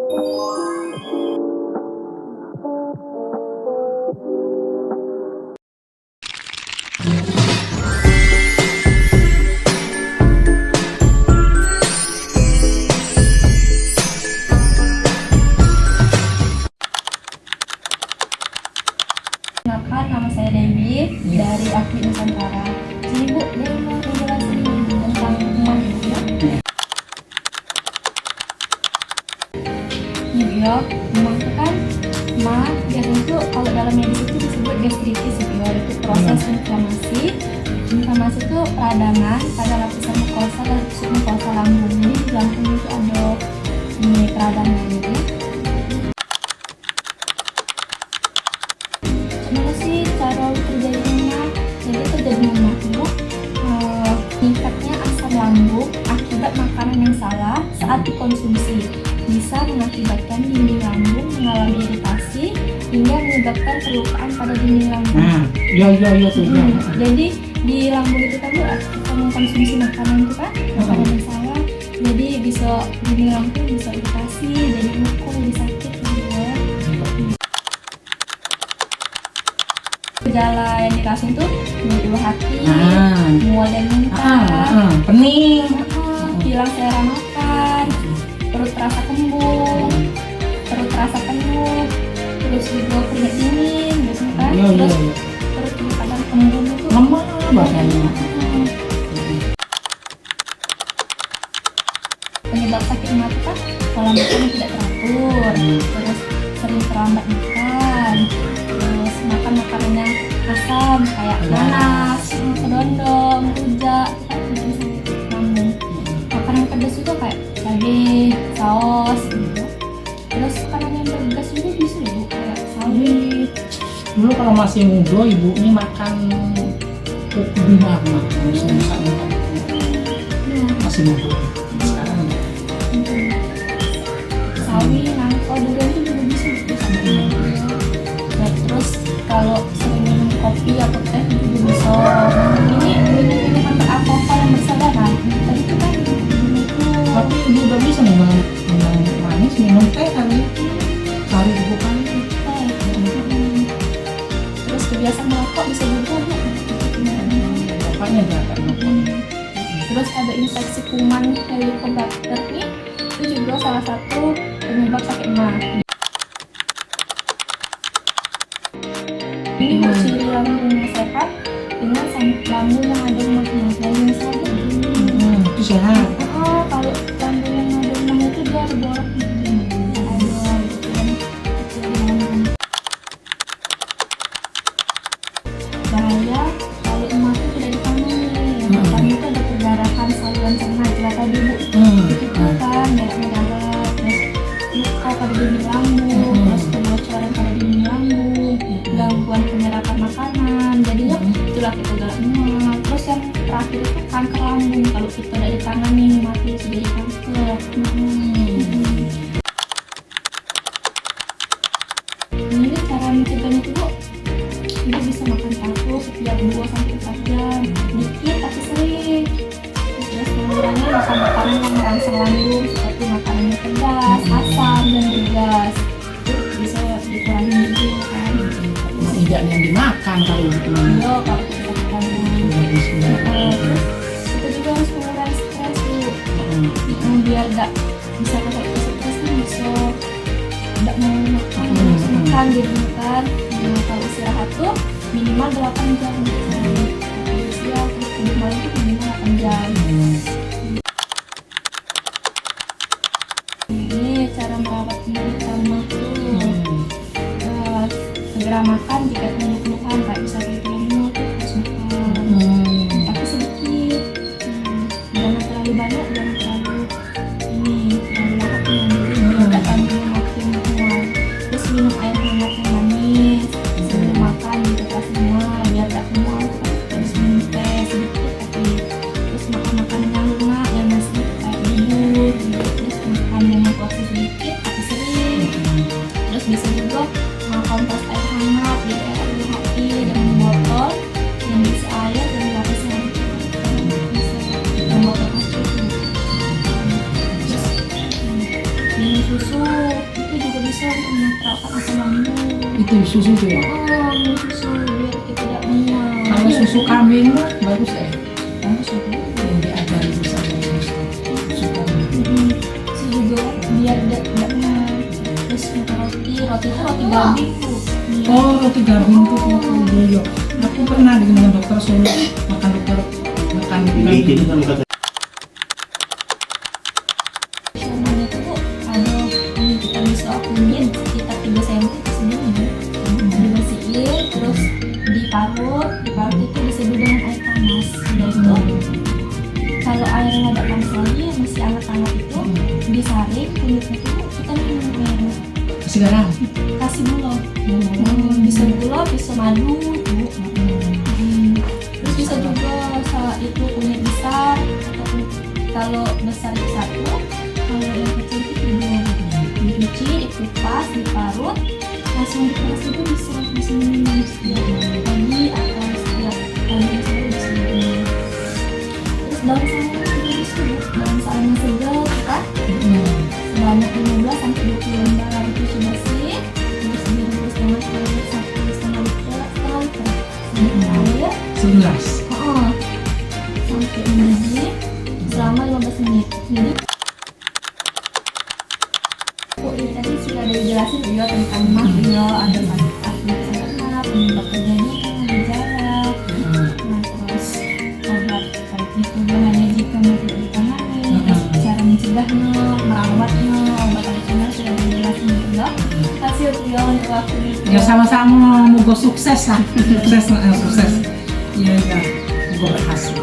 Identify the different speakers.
Speaker 1: Nama saya Dewi dari Akwi Nusantara. Jadi Bu, dia mau menjelaskan tentang emas ya. Ini ya, emas itu kan emas dia itu kalau dalam medis itu disebut gastritis ya, itu proses inflamasi. Inflamasi itu peradangan pada lapisan mukosa dan submukosa lambung. Jadi di lambung itu ada ini peradangan gitu. Gimana sih cara terjadinya? Jadi terjadinya emas itu meningkatnya asam lambung akibat makanan yang salah saat dikonsumsi bisa mengakibatkan dinding lambung mengalami iritasi hingga menyebabkan terlukaan pada dinding lambung.
Speaker 2: Iya tuh.
Speaker 1: Jadi di lambung itu kan kita mengkonsumsi makanan itu kan makanan yang salah, jadi bisa dinding lambung bisa iritasi, jadi mukul, jadi sakit gitu ya. Gejala yang dirasain tuh nyeri hati, mual dan muntah,
Speaker 2: pening,
Speaker 1: hilang selera makan, perut terasa kembung, perut terasa penuh, terus juga keringat dingin, biasanya kan, terus perut juga kadang kembung itu
Speaker 2: lemah badannya.
Speaker 1: Penyebab sakit mata kan pola makan yang tidak teratur, terus sering terlambat makan, terus makan makanan yang asam kayak nanas, kedondong, rujak, kan bikin sakit lambung. Makanan pedas juga kayak cabai, saus gitu. Terus makanan yang bergas juga bisa ibu kayak sawit.
Speaker 2: Dulu kalau masih muda ibu ini makan kopi bima masih muda. Sekarang
Speaker 1: sawi, nangka, durian itu juga bisa nah, terus kalau sering minum kopi atau teh itu juga bisa. Ini minuman beralkohol yang bersoda kan tadi itu kan itu
Speaker 2: tapi ibu udah bisa minum manis, minum teh kali sehari 2 kali.
Speaker 1: Terus kebiasaan merokok bisa juga Bu.
Speaker 2: Bapaknya jaga rokok.
Speaker 1: Terus ada infeksi kuman helicobacter nih, itu juga salah satu penyebab sakit mah. Ini Bu, ciri lambungnya sehat dengan lambung yang ada lemaknya. Lambung sehat
Speaker 2: Itu sehat.
Speaker 1: kalau lambung yang ada lemaknya itu dia berbolak gitu. Ada gitu kan kecil di lambung. Bahaya kalau emas itu tidak ditangani. Yang pertama itu ada perdarahan saluran cerna, jelas tadi Bu. Itu kan merah-merah, terus luka pada dinding lambung, terus kebocoran pada dinding lambung, gangguan penyerapan makanan, jadinya itulah kita galak emas. Terus yang terakhir itu kanker lambung, kalau kita tidak ditangani mati sudah jadi kanker. Ini cara mencegahnya itu Bu, ibu bisa makan tahu setiap 2-4 jam, dikit tapi sering. Terus mengurangi makan makanan yang merangsang lambung seperti makanan yang pedas, asam, dan bergas. Bisa dikurangi juga kan.
Speaker 2: Tidak yang dimakan kalau itu.
Speaker 1: Iya, kalau kita makan. Terus kita juga harus mengurangi stres Bu. Biar gak bisa kalau kita stres kan bisa gak mau makan, bisa makan gitu kan. Kalau istirahat tuh minimal 8 jam. Istirahat terus tidur malam itu minimal 8 jam. Ini cara merawat kulit lemah tuh. Segera makan jika punya keluhan kayak bisa lemak tuh harus makan. Tapi sedikit. Jangan terlalu banyak, jangan terlalu terlalu lahap yang kandungan makin kuat. Terus minum air hangat yang manis sebelum makan gitu pas semua biar tak mual. Terus minum teh sedikit tapi terus makan makanan yang lemak yang nasi kayak bubur gitu. Terus makan yang porsi sedikit tapi sering. Terus bisa juga kompres air hangat di daerah hati dengan botol yang diisi air dan lapisan bisa dan botol kecil. minum susu itu juga bisa untuk menetralkan asam lambung.
Speaker 2: Itu susu tuh ya.
Speaker 1: Minum susu biar kita tidak mual.
Speaker 2: Kalau susu kambing mah bagus ya.
Speaker 1: bagus ya.
Speaker 2: Yang diajari bisa bagus. Susu kambing.
Speaker 1: Terus juga biar tidak mual. Terus minta roti itu roti gabing tuh. Iya.
Speaker 2: Oh, roti gabing tuh dulu. Aku pernah dengan dokter Solo makan
Speaker 3: Ini kan kata
Speaker 1: Namanya tuh ada ini kita bisa kunyit sekitar 3 cm ke sini dibersihin terus diparut itu diseduh dengan air panas. Udah itu kalau airnya ada panas lagi yang masih hangat itu disaring kunyitnya tuh kita minum
Speaker 2: kasih garam.
Speaker 1: kasih gula. Bisa gula bisa madu tuh. Terus bisa juga itu kunyit besar ataupun kalau besar itu satu, kalau yang kecil itu dua. Dicuci, dikupas, diparut, langsung diperas itu bisa minum setiap pagi atau setiap kali misalnya bisa minum. Terus daun salam juga bisa, daun salam yang segar kan? Sebanyak 15 sampai 20 lembar dicuci bersih, terus direbus dengan air 1,5 liter, air.
Speaker 2: 11.
Speaker 1: Sampai mendidih selama 15 menit. Jadi ini tadi sudah ada dijelasin juga tentang mah ya ada penyebab terjadi gejala. Nah terus obat itu hanya jika tidak ditangani, terus cara mencegahnya, merawatnya, obat tradisional sudah dijelasin juga. Hasil beliau untuk waktu itu.
Speaker 2: Ya sama-sama moga sukses lah. Sukses. Iya ya. Moga berhasil.